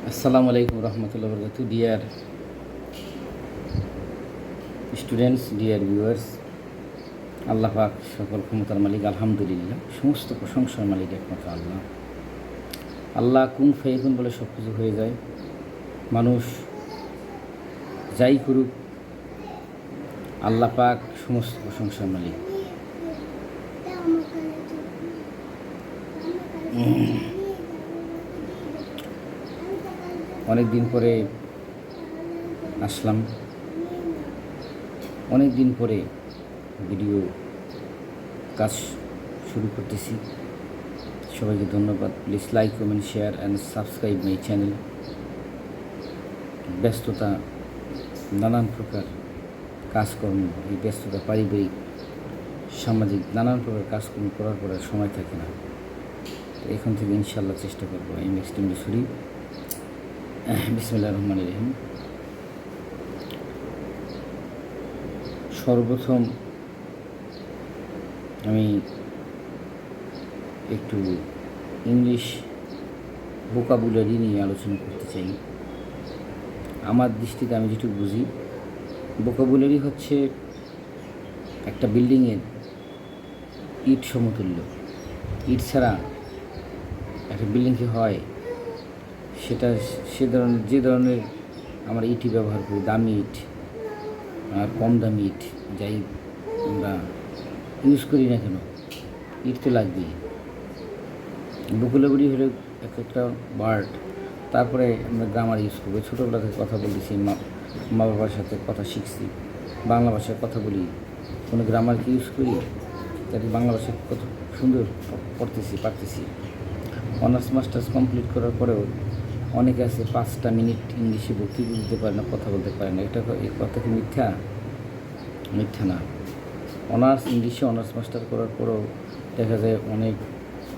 আসসালামু আলাইকুম রহমতুল্লাহ বরকাতু। Dear students, dear viewers, আল্লাহ পাক সকল ক্ষমতার মালিক, আলহামদুলিল্লাহ। সমস্ত প্রশংসার মালিক একমাত্র আল্লাহ। আল্লাহ কুন ফায়াকুন বলে সব কিছু হয়ে যায়। মানুষ যাই করুক, আল্লাহ পাক সমস্ত প্রশংসার মালিক। অনেক দিন পরে আসলাম, অনেক দিন পরে ভিডিও কাজ শুরু করতেছি। সবাইকে ধন্যবাদ। Please like, comment, share and subscribe my channel. ব্যস্ততা, নানান প্রকার কাজকর্ম, এই ব্যস্ততা পারিবারিক সামাজিক নানান প্রকার কাজকর্ম করার পর আর সময় থাকে না। এখন থেকে ইনশাল্লাহ চেষ্টা করবো। I am extremely sorry. বিসমিল্লাহির রহমানির রহিম। সর্বপ্রথম আমি একটু ইংলিশ ভোকাবুলারি নিয়ে আলোচনা করতে চাই। আমার দৃষ্টিতে আমি যেটুকু বুঝি, ভোকাবুলারি হচ্ছে একটা বিল্ডিংয়ের ইট সমতুল্য। ইট ছাড়া একটা বিল্ডিং কি হয়, সেটা যে ধরনের আমরা ইটই ব্যবহার করি, দামি ইট আর কম দামি ইট যাই আমরা ইউজ করি না কেন, ইট তো লাগবেই। ভোকাবুলারি হলো একটা ওয়ার্ড। তারপরে আমরা গ্রামার ইউজ করবো। ছোটোবেলা থেকে কথা বলতেছি, মা বাবার সাথে কথা শিখছি, বাংলা ভাষায় কথা বলি, কোনো গ্রামারকে ইউজ করি, যাতে বাংলা ভাষায় কত সুন্দর পারতেছি। অনার্স মাস্টার্স কমপ্লিট করার পরেও অনেকে আছে 5টা মিনিট ইংলিশে বক্তৃতা দিতে পারে না, কথা বলতে পারে না। এই কথা কি মিথ্যা? মিথ্যা না। ইংলিশে অনার্স মাস্টার করার পরেও দেখা যায় অনেক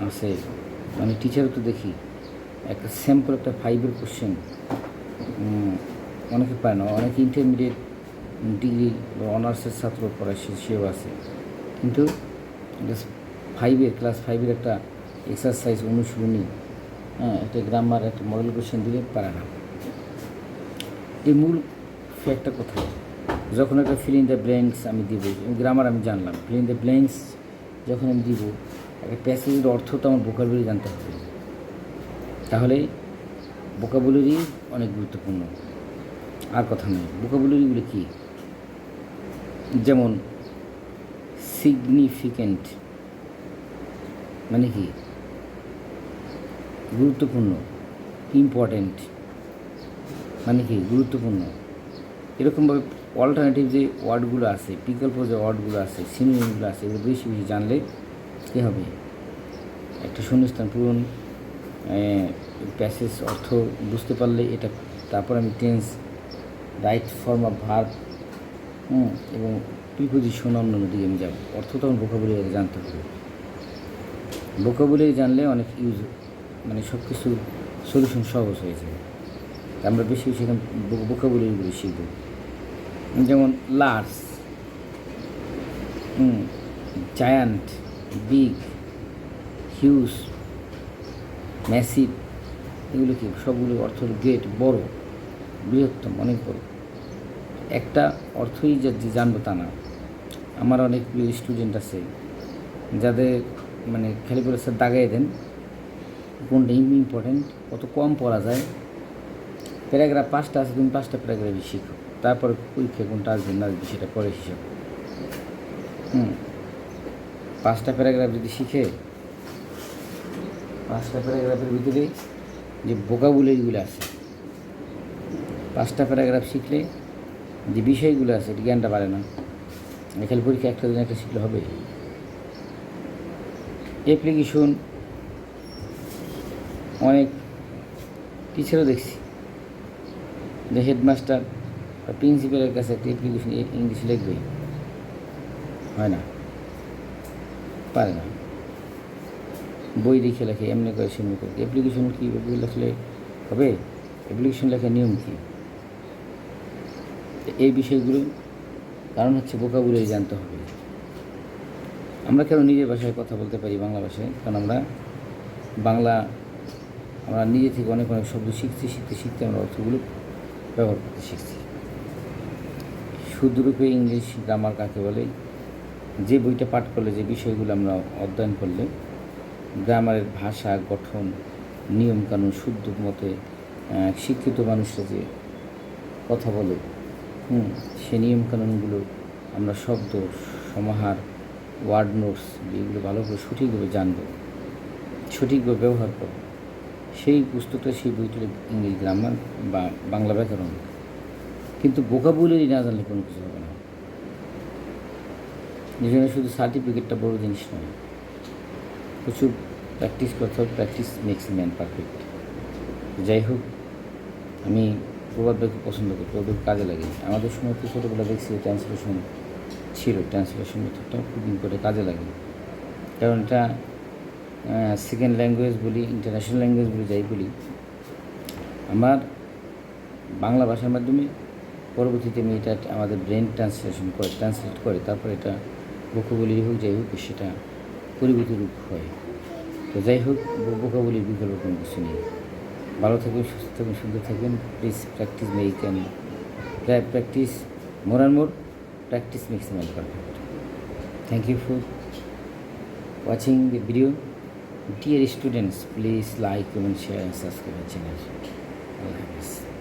আছে, মানে টিচারও তো দেখি একটা স্যাম্পল একটা 5-এর কোশ্চেন অনেকে পায় না। অনেকে ইন্টারমিডিয়েট ডিগ্রি বা অনার্সের ছাত্র পড়ায় সেও আছে, কিন্তু ক্লাস 5-এর একটা এক্সারসাইজ অনুশীলনী, একটা গ্রামার, একটা মডেল কোশ্চেন দিলে পারে না। এই মূল ফ্যাক্টটা কোথায়? যখন একটা ফিল ইন দ্য ব্ল্যাঙ্কস আমি দিব, গ্রামার আমি জানলাম, ফিল ইন দ্য ব্ল্যাঙ্কস যখন আমি দিব, একটা প্যাসেজের অর্থ তো আমার ভোকাবুলারি জানতে হবে। তাহলে ভোকাবুলারি অনেক গুরুত্বপূর্ণ। আর কথা নেই। ভোকাবুলারিগুলো কী? যেমন সিগনিফিক্যান্ট মানে কি? গুরুত্বপূর্ণ। ইম্পর্ট্যান্ট মানে কি? গুরুত্বপূর্ণ। এরকমভাবে অল্টারনেটিভ যে ওয়ার্ডগুলো আছে, বিকল্প যে ওয়ার্ডগুলো আছে, সিনোনিমগুলো আছে, এগুলো বেশি বেশি জানলে কী হবে? একটা শূন্যস্থান পূরণ, প্যাসেজ অর্থ বুঝতে পারলে এটা, তারপর আমি tense, right form of verb, এবং প্রিপোজিশন অন্যান্য দিকে আমি যাব। অর্থ তখন ভোকাবুলারি জানতে হবে। ভোকাবুলারি জানলে অনেক মানে সব কিছু সলিউশন সহজ হয়ে যায়। আমরা বেশি বেশি এখন ভোকাবুলারিগুলো শিখব। যেমন large, giant, big, huge, massive, এগুলো কি? সবগুলো অর্থ হল গ্রেট, বড়, বৃহত্তম, অনেক বড়। একটা অর্থই যে জানবো তা না। আমার অনেক স্টুডেন্ট আছে যাদের মানে খালি বলে স্যার দাগাই দেন কোনটা ইম্পর্টেন্ট, কত কম পড়া যায়। প্যারাগ্রাফ 5টা আছে, তুমি 5টা প্যারাগ্রাফই শিখো, তারপরে পরীক্ষা কোনটা আসবে না আসবে সেটা পরে হিসাব। 5টা প্যারাগ্রাফ যদি শিখে, 5টা প্যারাগ্রাফের ভিতরে যে ভোকাবুলারিগুলো আছে, 5টা প্যারাগ্রাফ শিখলে যে বিষয়গুলো আছে জ্ঞানটা বাড়ে না। এখানে পরীক্ষা একটা দিন একটা শিখলে হবে। অ্যাপ্লিকেশন, অনেক টিচারও দেখছি যে হেডমাস্টার বা প্রিন্সিপালের কাছে একটা অ্যাপ্লিকেশন ইংলিশে লিখবে, হয় না, পারে না। বই দেখে লেখে, এমনি করে সেমনি করে। অ্যাপ্লিকেশন কী লেখলে হবে? অ্যাপ্লিকেশন লেখার নিয়ম কী? এই বিষয়গুলো কারণ হচ্ছে ভোকাবুলারি জানতে হবে। আমরা কেন নিজের ভাষায় কথা বলতে পারি, বাংলা ভাষায়? কারণ আমরা বাংলা আমরা নিজে থেকে অনেক অনেক শব্দ শিখতে আমরা অর্থগুলো ব্যবহার করতে শিখছি। শুদ্ধরূপে ইংলিশ গ্রামার কাকে বলে, যে বইটা পাঠ করলে, যে বিষয়গুলো আমরা অধ্যয়ন করলে গ্রামারের ভাষা, গঠন, নিয়মকানুন শুদ্ধ মতে শিক্ষিত মানুষরা যে কথা বলে, সে নিয়মকানুনগুলো আমরা শব্দ সমাহার, ওয়ার্ড নোটস এগুলো ভালো করে সঠিকভাবে জানব, সঠিকভাবে ব্যবহার করব। সেই পুস্তকটা, সেই বইটা ইংলিশ গ্রামার বা বাংলা ব্যাকরণ। কিন্তু ভোকাবুলারি না জানলে কোনো কিছু হবে না। এই জন্য শুধু সার্টিফিকেটটা বড় জিনিস নয়, প্রচুর প্র্যাকটিস করতে হবে। Practice makes man perfect. যাই হোক, আমি প্রবাদ বাক্য পছন্দ করি, প্রবাদ কাজে লাগে। আমাদের সময় তো ছোটোবেলা দেখছি ট্রান্সলেশন ছিল, ট্রান্সলেশন মেথডটা খুব ইম্পর্টেন্ট, কাজে লাগে। কারণ এটা সেকেন্ড ল্যাঙ্গুয়েজ বলি, ইন্টারন্যাশনাল ল্যাঙ্গুয়েজ বলি, যাই বলি, আমার বাংলা ভাষার মাধ্যমে পরবর্তীতে আমি এটা আমাদের ব্রেন ট্রান্সলেট করে তারপর এটা ভোকাবুলারি হোক, যাই হোক, সেটা পরিবর্তিত রূপ হয়। তো যাই হোক, ভোকাবুলারির বিকল্প কোনো কিছু নেই। ভালো থাকবেন, সুস্থ থাকবেন, সুন্দর থাকবেন। Please practice practice more and more. Practice makes man perfect. Thank you for watching the video. Dear students, please like, comment, share and subscribe my channel. Allah Hafiz.